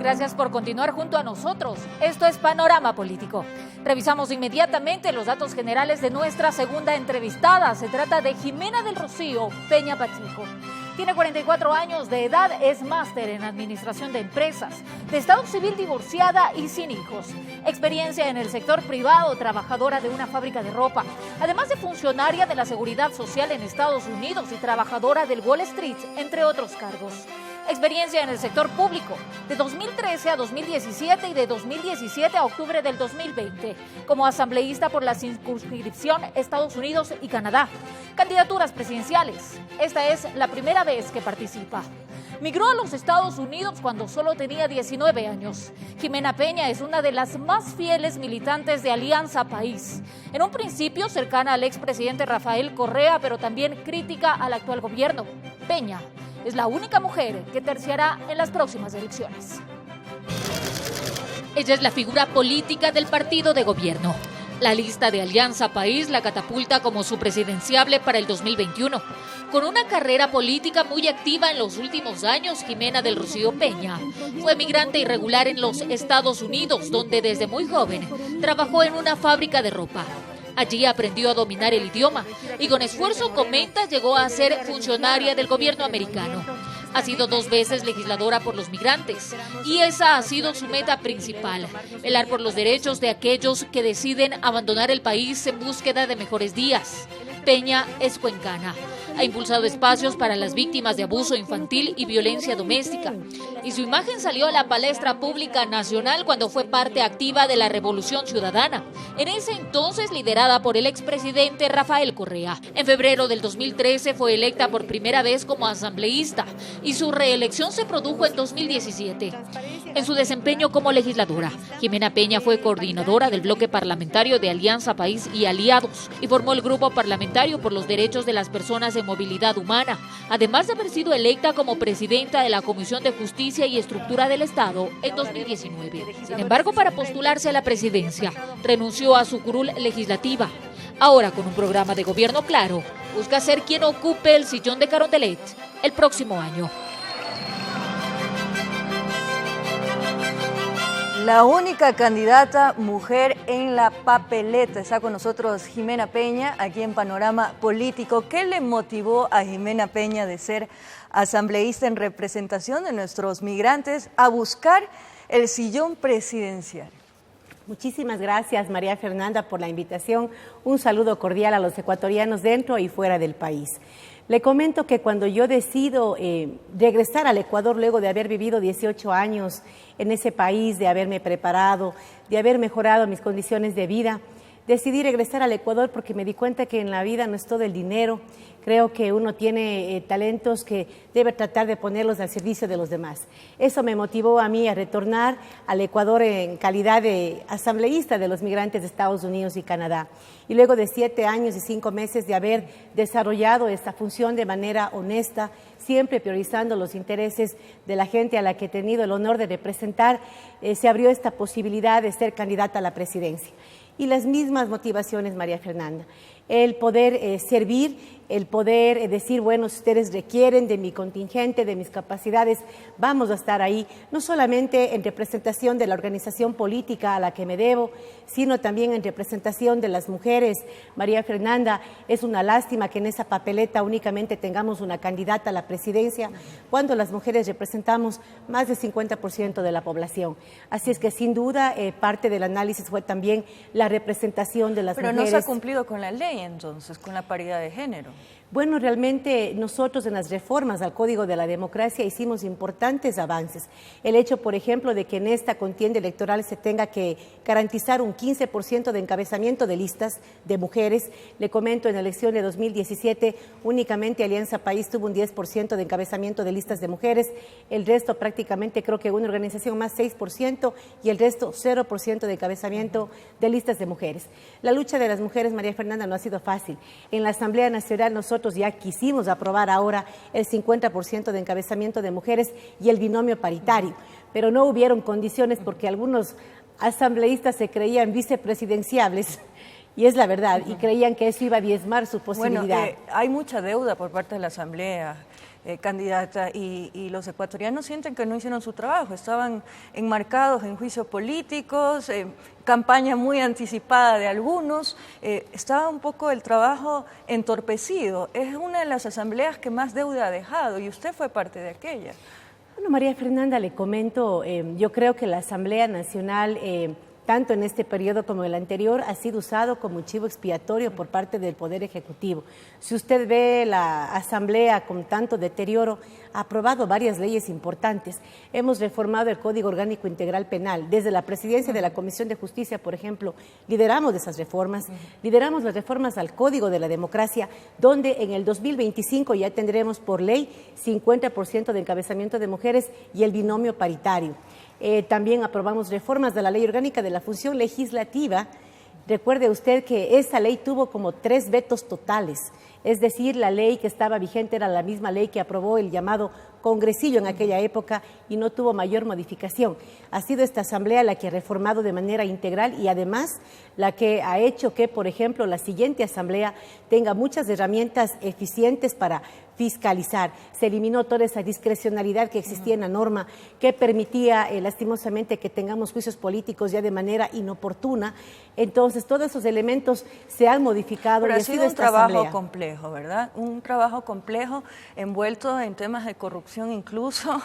Gracias por continuar junto a nosotros. Esto es Panorama Político. Revisamos inmediatamente los datos generales de nuestra segunda entrevistada. Se trata de Jimena del Rocío Peña Pacheco. Tiene 44 años de edad, es máster en administración de empresas, de estado civil, divorciada y sin hijos. Experiencia en el sector privado, trabajadora de una fábrica de ropa, además de funcionaria de la Seguridad Social en Estados Unidos y trabajadora del Wall Street, entre otros cargos. Experiencia en el sector público, de 2013 a 2017 y de 2017 a octubre del 2020, como asambleísta por la circunscripción Estados Unidos y Canadá. Candidaturas presidenciales. Esta es la primera vez que participa. Migró a los Estados Unidos cuando solo tenía 19 años. Jimena Peña es una de las más fieles militantes de Alianza País. En un principio cercana al expresidente Rafael Correa, pero también crítica al actual gobierno. Peña es la única mujer que terciará en las próximas elecciones. Ella es la figura política del partido de gobierno. La lista de Alianza País la catapulta como su presidenciable para el 2021. Con una carrera política muy activa en los últimos años, Jimena del Rocío Peña fue migrante irregular en los Estados Unidos, donde desde muy joven trabajó en una fábrica de ropa. Allí aprendió a dominar el idioma y con esfuerzo, comenta, llegó a ser funcionaria del gobierno americano. Ha sido 2 veces legisladora por los migrantes y esa ha sido su meta principal, velar por los derechos de aquellos que deciden abandonar el país en búsqueda de mejores días. Peña es cuencana. Ha impulsado espacios para las víctimas de abuso infantil y violencia doméstica. Y su imagen salió a la palestra pública nacional cuando fue parte activa de la Revolución Ciudadana, en ese entonces liderada por el expresidente Rafael Correa. En febrero del 2013 fue electa por primera vez como asambleísta y su reelección se produjo en 2017. En su desempeño como legisladora, Jimena Peña fue coordinadora del bloque parlamentario de Alianza País y Aliados y formó el grupo parlamentario por los derechos de las personas de movilidad humana, además de haber sido electa como presidenta de la Comisión de Justicia y Estructura del Estado en 2019. Sin embargo, para postularse a la presidencia, renunció a su curul legislativa. Ahora, con un programa de gobierno claro, busca ser quien ocupe el sillón de Carondelet el próximo año. La única candidata mujer en la papeleta. Está con nosotros Jimena Peña, aquí en Panorama Político. ¿Qué le motivó a Jimena Peña de ser asambleísta en representación de nuestros migrantes a buscar el sillón presidencial? Muchísimas gracias, María Fernanda, por la invitación. Un saludo cordial a los ecuatorianos dentro y fuera del país. Le comento que cuando yo decido regresar al Ecuador luego de haber vivido 18 años en ese país, de haberme preparado, de haber mejorado mis condiciones de vida, decidí regresar al Ecuador porque me di cuenta que en la vida no es todo el dinero. Creo que uno tiene talentos que debe tratar de ponerlos al servicio de los demás. Eso me motivó a mí a retornar al Ecuador en calidad de asambleísta de los migrantes de Estados Unidos y Canadá. Y luego de 7 años y 5 meses de haber desarrollado esta función de manera honesta, siempre priorizando los intereses de la gente a la que he tenido el honor de representar, se abrió esta posibilidad de ser candidata a la presidencia. Y las mismas motivaciones, María Fernanda, el poder servir, el poder decir, bueno, si ustedes requieren de mi contingente, de mis capacidades, vamos a estar ahí, no solamente en representación de la organización política a la que me debo, sino también en representación de las mujeres. María Fernanda, es una lástima que en esa papeleta únicamente tengamos una candidata a la presidencia, cuando las mujeres representamos más del 50% de la población. Así es que sin duda parte del análisis fue también la representación de las mujeres. Pero no se ha cumplido con la ley entonces, con la paridad de género. Bueno, realmente nosotros en las reformas al Código de la Democracia hicimos importantes avances. El hecho, por ejemplo, de que en esta contienda electoral se tenga que garantizar un 15% de encabezamiento de listas de mujeres. Le comento, en la elección de 2017 únicamente Alianza País tuvo un 10% de encabezamiento de listas de mujeres. El resto prácticamente, creo que una organización más 6% y el resto 0% de encabezamiento de listas de mujeres. La lucha de las mujeres, María Fernanda, no ha sido fácil. En la Asamblea Nacional nosotros ya quisimos aprobar ahora el 50% de encabezamiento de mujeres y el binomio paritario, pero no hubieron condiciones porque algunos asambleístas se creían vicepresidenciables, y es la verdad, y creían que eso iba a diezmar su posibilidad. Bueno, hay mucha deuda por parte de la Asamblea. candidata, y los ecuatorianos sienten que no hicieron su trabajo, estaban enmarcados en juicios políticos, campaña muy anticipada de algunos, estaba un poco el trabajo entorpecido. Es una de las asambleas que más deuda ha dejado y usted fue parte de aquella. Bueno, María Fernanda, le comento, yo creo que la Asamblea Nacional, tanto en este periodo como en el anterior, ha sido usado como chivo expiatorio por parte del Poder Ejecutivo. Si usted ve la Asamblea con tanto deterioro, ha aprobado varias leyes importantes. Hemos reformado el Código Orgánico Integral Penal. Desde la presidencia de la Comisión de Justicia, por ejemplo, lideramos esas reformas, lideramos las reformas al Código de la Democracia, donde en el 2025 ya tendremos por ley 50% de encabezamiento de mujeres y el binomio paritario. También aprobamos reformas de la Ley Orgánica de la Función Legislativa. Recuerde usted que esa ley tuvo como 3 vetos totales, es decir, la ley que estaba vigente era la misma ley que aprobó el llamado Congresillo en aquella época y no tuvo mayor modificación. Ha sido esta Asamblea la que ha reformado de manera integral y además la que ha hecho que, por ejemplo, la siguiente Asamblea tenga muchas herramientas eficientes para fiscalizar. Se eliminó toda esa discrecionalidad que existía en la norma que permitía lastimosamente que tengamos juicios políticos ya de manera inoportuna. Entonces, todos esos elementos se han modificado. Pero y ha sido un trabajo asamblea complejo, ¿verdad? Un trabajo complejo envuelto en temas de corrupción incluso,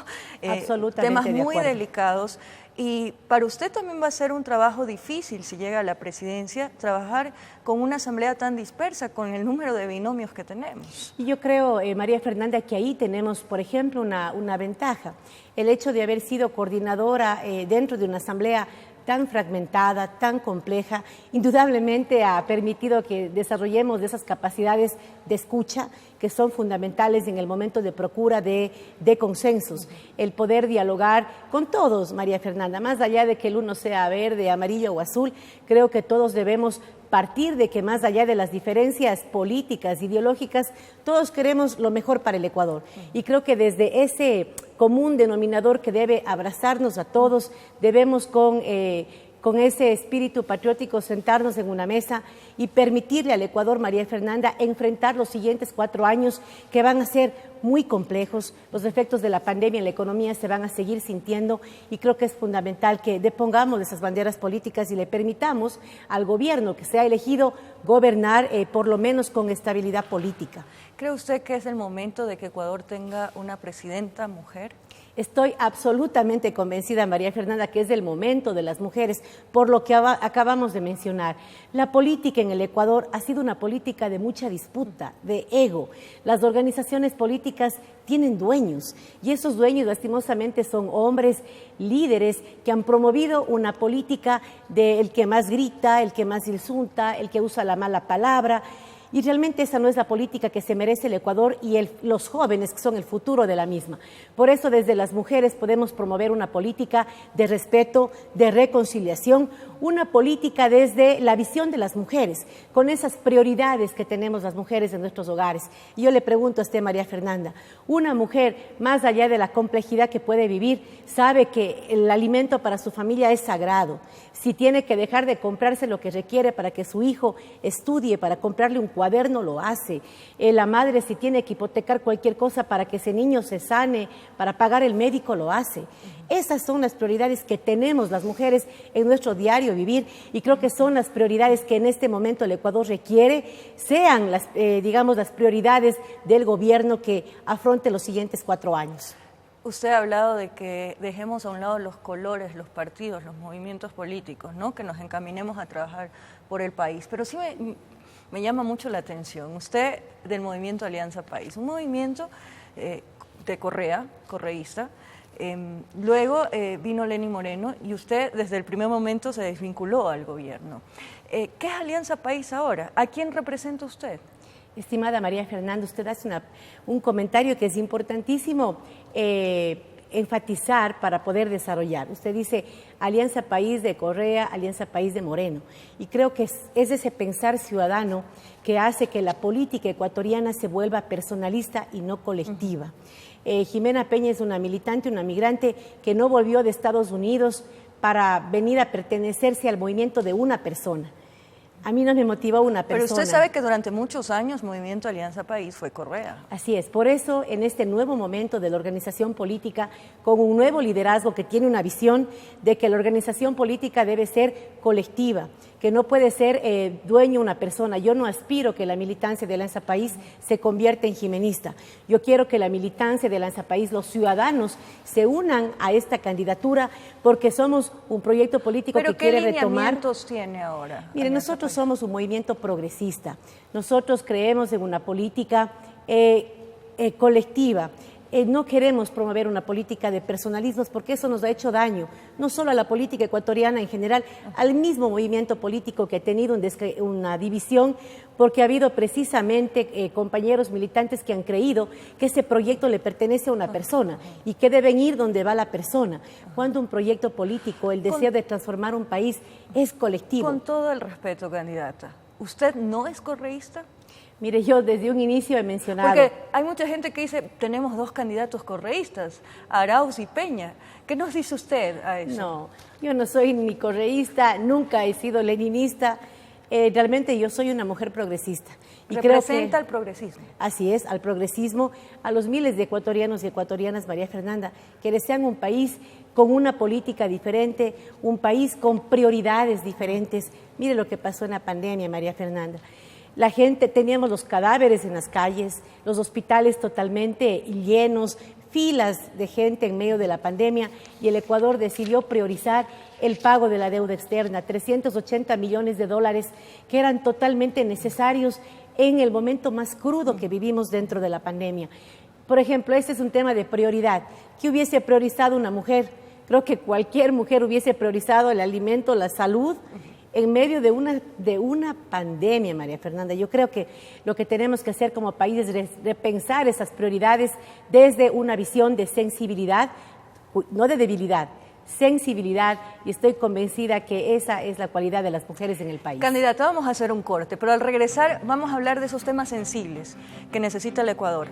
temas muy delicados. Y para usted también va a ser un trabajo difícil si llega a la presidencia, trabajar con una asamblea tan dispersa, con el número de binomios que tenemos. Y yo creo, María Fernanda, que ahí tenemos, por ejemplo, una ventaja. El hecho de haber sido coordinadora dentro de una asamblea tan fragmentada, tan compleja, indudablemente ha permitido que desarrollemos esas capacidades de escucha que son fundamentales en el momento de procura de consensos. El poder dialogar con todos, María Fernanda, más allá de que el uno sea verde, amarillo o azul, creo que todos debemos partir de que más allá de las diferencias políticas, ideológicas, todos queremos lo mejor para el Ecuador. Y creo que desde ese común denominador que debe abrazarnos a todos, debemos con ese espíritu patriótico sentarnos en una mesa y permitirle al Ecuador, María Fernanda, enfrentar los siguientes 4 años que van a ser muy complejos. Los efectos de la pandemia en la economía se van a seguir sintiendo y creo que es fundamental que depongamos esas banderas políticas y le permitamos al gobierno que se ha elegido gobernar por lo menos con estabilidad política. ¿Cree usted que es el momento de que Ecuador tenga una presidenta mujer? Estoy absolutamente convencida, María Fernanda, que es el momento de las mujeres, por lo que acabamos de mencionar. La política en el Ecuador ha sido una política de mucha disputa, de ego. Las organizaciones políticas tienen dueños y esos dueños lastimosamente son hombres líderes que han promovido una política del que más grita, el que más insulta, el que usa la mala palabra. Y realmente esa no es la política que se merece el Ecuador y los jóvenes que son el futuro de la misma. Por eso desde las mujeres podemos promover una política de respeto, de reconciliación, una política desde la visión de las mujeres, con esas prioridades que tenemos las mujeres en nuestros hogares. Y yo le pregunto a usted, María Fernanda, una mujer, más allá de la complejidad que puede vivir, sabe que el alimento para su familia es sagrado. Si tiene que dejar de comprarse lo que requiere para que su hijo estudie, para comprarle un cuaderno, lo hace. La madre, si tiene que hipotecar cualquier cosa para que ese niño se sane, para pagar el médico, lo hace. Esas son las prioridades que tenemos las mujeres en nuestro diario vivir y creo que son las prioridades que en este momento el Ecuador requiere, sean las prioridades del gobierno que afronte los siguientes 4 años. Usted ha hablado de que dejemos a un lado los colores, los partidos, los movimientos políticos, ¿no? Que nos encaminemos a trabajar por el país. Pero sí me llama mucho la atención. Usted del movimiento Alianza País, un movimiento de correísta. Luego vino Lenín Moreno y usted desde el primer momento se desvinculó al gobierno. ¿Qué es Alianza País ahora? ¿A quién representa usted? Estimada María Fernanda, usted hace un comentario que es importantísimo enfatizar para poder desarrollar. Usted dice Alianza País de Correa, Alianza País de Moreno. Y creo que es ese pensar ciudadano que hace que la política ecuatoriana se vuelva personalista y no colectiva. Jimena Peña es una militante, una migrante que no volvió de Estados Unidos para venir a pertenecerse al movimiento de una persona. A mí no me motivó una persona. Pero usted sabe que durante muchos años Movimiento Alianza País fue Correa. Así es, por eso en este nuevo momento de la organización política, con un nuevo liderazgo que tiene una visión de que la organización política debe ser colectiva, que no puede ser dueño una persona. Yo no aspiro que la militancia de Alianza País se convierta en jimenista. Yo quiero que la militancia de Alianza País, los ciudadanos, se unan a esta candidatura porque somos un proyecto político que quiere retomar. ¿Pero qué lineamientos tiene ahora? Mire, nosotros somos un movimiento progresista. Nosotros creemos en una política colectiva. No queremos promover una política de personalismos porque eso nos ha hecho daño, no solo a la política ecuatoriana en general, al mismo movimiento político que ha tenido una división, porque ha habido precisamente compañeros militantes que han creído que ese proyecto le pertenece a una persona y que deben ir donde va la persona, cuando un proyecto político, el deseo de transformar un país, es colectivo. Con todo el respeto, candidata, ¿usted no es correísta? Mire, yo desde un inicio he mencionado... Porque hay mucha gente que dice, tenemos dos candidatos correístas, Arauz y Peña. ¿Qué nos dice usted a eso? No, yo no soy ni correísta, nunca he sido leninista. Realmente yo soy una mujer progresista. Y representa al progresismo. Así es, al progresismo, a los miles de ecuatorianos y ecuatorianas, María Fernanda, que desean un país con una política diferente, un país con prioridades diferentes. Mire lo que pasó en la pandemia, María Fernanda. La gente, teníamos los cadáveres en las calles, los hospitales totalmente llenos, filas de gente en medio de la pandemia, y el Ecuador decidió priorizar el pago de la deuda externa, 380 millones de dólares que eran totalmente necesarios en el momento más crudo que vivimos dentro de la pandemia. Por ejemplo, este es un tema de prioridad. ¿Qué hubiese priorizado una mujer? Creo que cualquier mujer hubiese priorizado el alimento, la salud, en medio de una pandemia, María Fernanda. Yo creo que lo que tenemos que hacer como país es repensar esas prioridades desde una visión de sensibilidad, no de debilidad, sensibilidad, y estoy convencida que esa es la cualidad de las mujeres en el país. Candidata, vamos a hacer un corte, pero al regresar vamos a hablar de esos temas sensibles que necesita el Ecuador,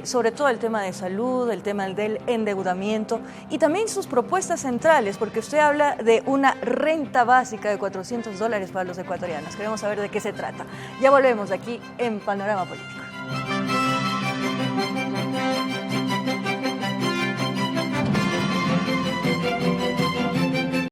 sobre todo el tema de salud, el tema del endeudamiento y también sus propuestas centrales, porque usted habla de una renta básica de $400 para los ecuatorianos. Queremos saber de qué se trata. Ya volvemos aquí en Panorama Político.